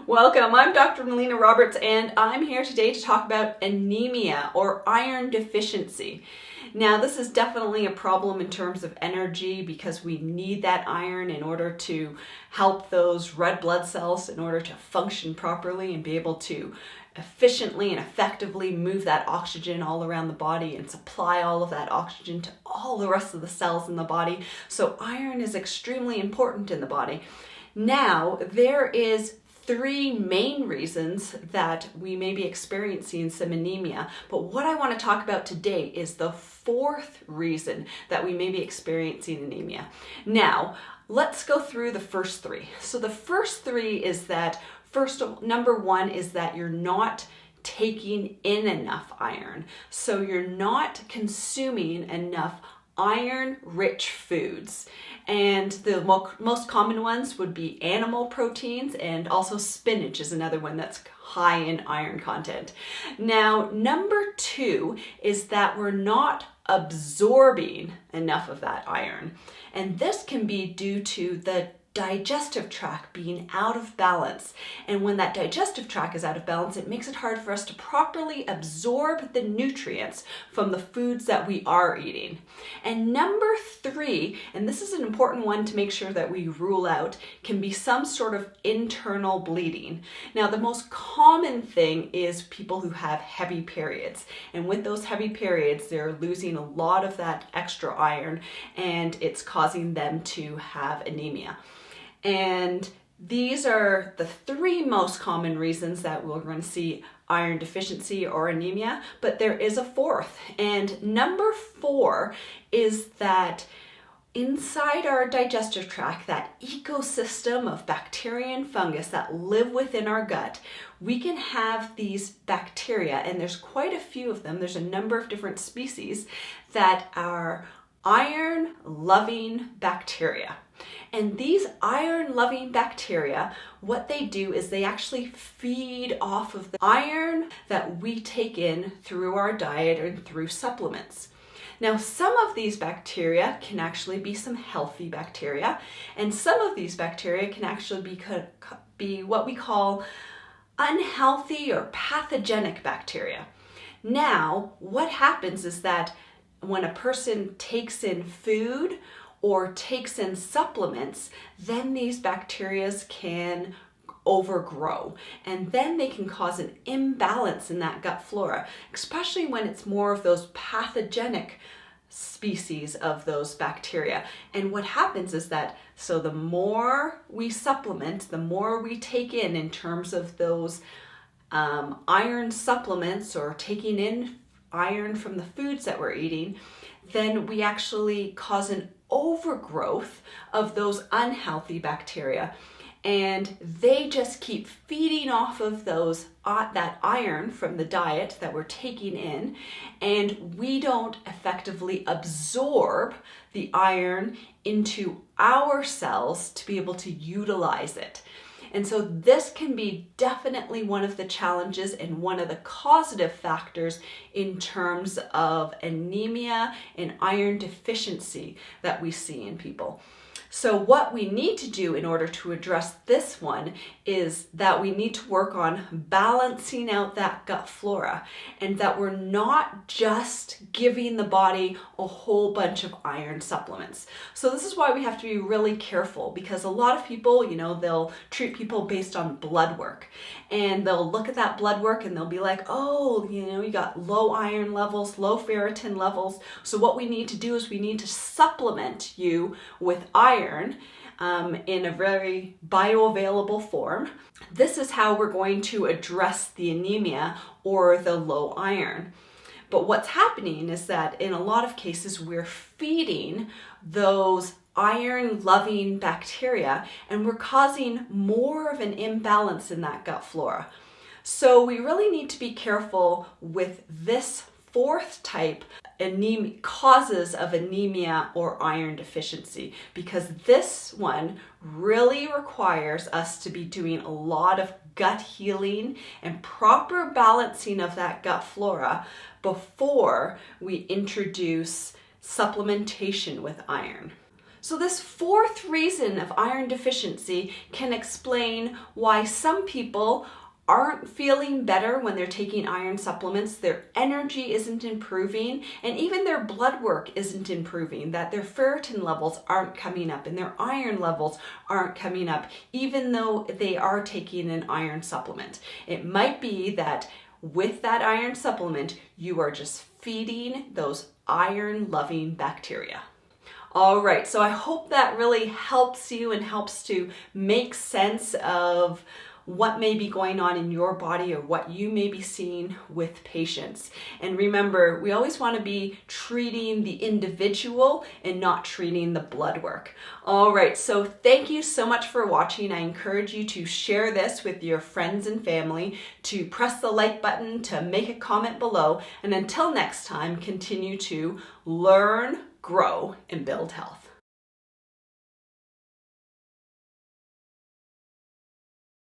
Welcome, I'm Dr. Melina Roberts and I'm here today to talk about anemia or iron deficiency. Now this is definitely a problem in terms of energy because we need that iron in order to help those red blood cells in order to function properly and be able to efficiently and effectively move that oxygen all around the body and supply all of that oxygen to all the rest of the cells in the body. So iron is extremely important in the body. Now there is three main reasons that we may be experiencing some anemia, but what I want to talk about today is the fourth reason that we may be experiencing anemia. Now, let's go through the first three. So the first three is that number one is that you're not taking in enough iron. So you're not consuming enough iron-rich foods. And the most common ones would be animal proteins, and also spinach is another one that's high in iron content. Now, number two is that we're not absorbing enough of that iron. And this can be due to the digestive tract being out of balance. And when that digestive tract is out of balance, it makes it hard for us to properly absorb the nutrients from the foods that we are eating. And number three, and this is an important one to make sure that we rule out, can be some sort of internal bleeding. Now, the most common thing is people who have heavy periods. And with those heavy periods, they're losing a lot of that extra iron and it's causing them to have anemia. And these are the three most common reasons that we're going to see iron deficiency or anemia, but there is a fourth. And number four is that inside our digestive tract, that ecosystem of bacteria and fungus that live within our gut, we can have these bacteria, and there's quite a few of them. There's a number of different species that are iron-loving bacteria. And these iron-loving bacteria, what they do is they actually feed off of the iron that we take in through our diet and through supplements. Now, some of these bacteria can actually be some healthy bacteria, and some of these bacteria can actually be what we call unhealthy or pathogenic bacteria. Now, what happens is that when a person takes in food or takes in supplements, then these bacteria can overgrow, and then they can cause an imbalance in that gut flora, especially when it's more of those pathogenic species of those bacteria. And what happens is that, so the more we supplement, the more we take in terms of those iron supplements or taking in iron from the foods that we're eating, then we actually cause an overgrowth of those unhealthy bacteria, and they just keep feeding off of those that iron from the diet that we're taking in, and we don't effectively absorb the iron into our cells to be able to utilize it. And so this can be definitely one of the challenges and one of the causative factors in terms of anemia and iron deficiency that we see in people. So what we need to do in order to address this one is that we need to work on balancing out that gut flora, and that we're not just giving the body a whole bunch of iron supplements. So this is why we have to be really careful, because a lot of people, they'll treat people based on blood work, and they'll look at that blood work and they'll be like, oh, you got low iron levels, low ferritin levels. So what we need to do is we need to supplement you with iron in a very bioavailable form. This is how we're going to address the anemia or the low iron. But what's happening is that in a lot of cases, we're feeding those iron-loving bacteria, and we're causing more of an imbalance in that gut flora. So we really need to be careful with this fourth type causes of anemia or iron deficiency, because this one really requires us to be doing a lot of gut healing and proper balancing of that gut flora before we introduce supplementation with iron. So this fourth reason of iron deficiency can explain why some people aren't feeling better when they're taking iron supplements, their energy isn't improving, and even their blood work isn't improving, that their ferritin levels aren't coming up and their iron levels aren't coming up, even though they are taking an iron supplement. It might be that with that iron supplement, you are just feeding those iron-loving bacteria. All right, so I hope that really helps you and helps to make sense of what may be going on in your body or what you may be seeing with patients. And remember, we always want to be treating the individual and not treating the blood work. All right, so thank you so much for watching. I encourage you to share this with your friends and family, to press the like button, to make a comment below, and until next time, continue to learn, grow, and build health.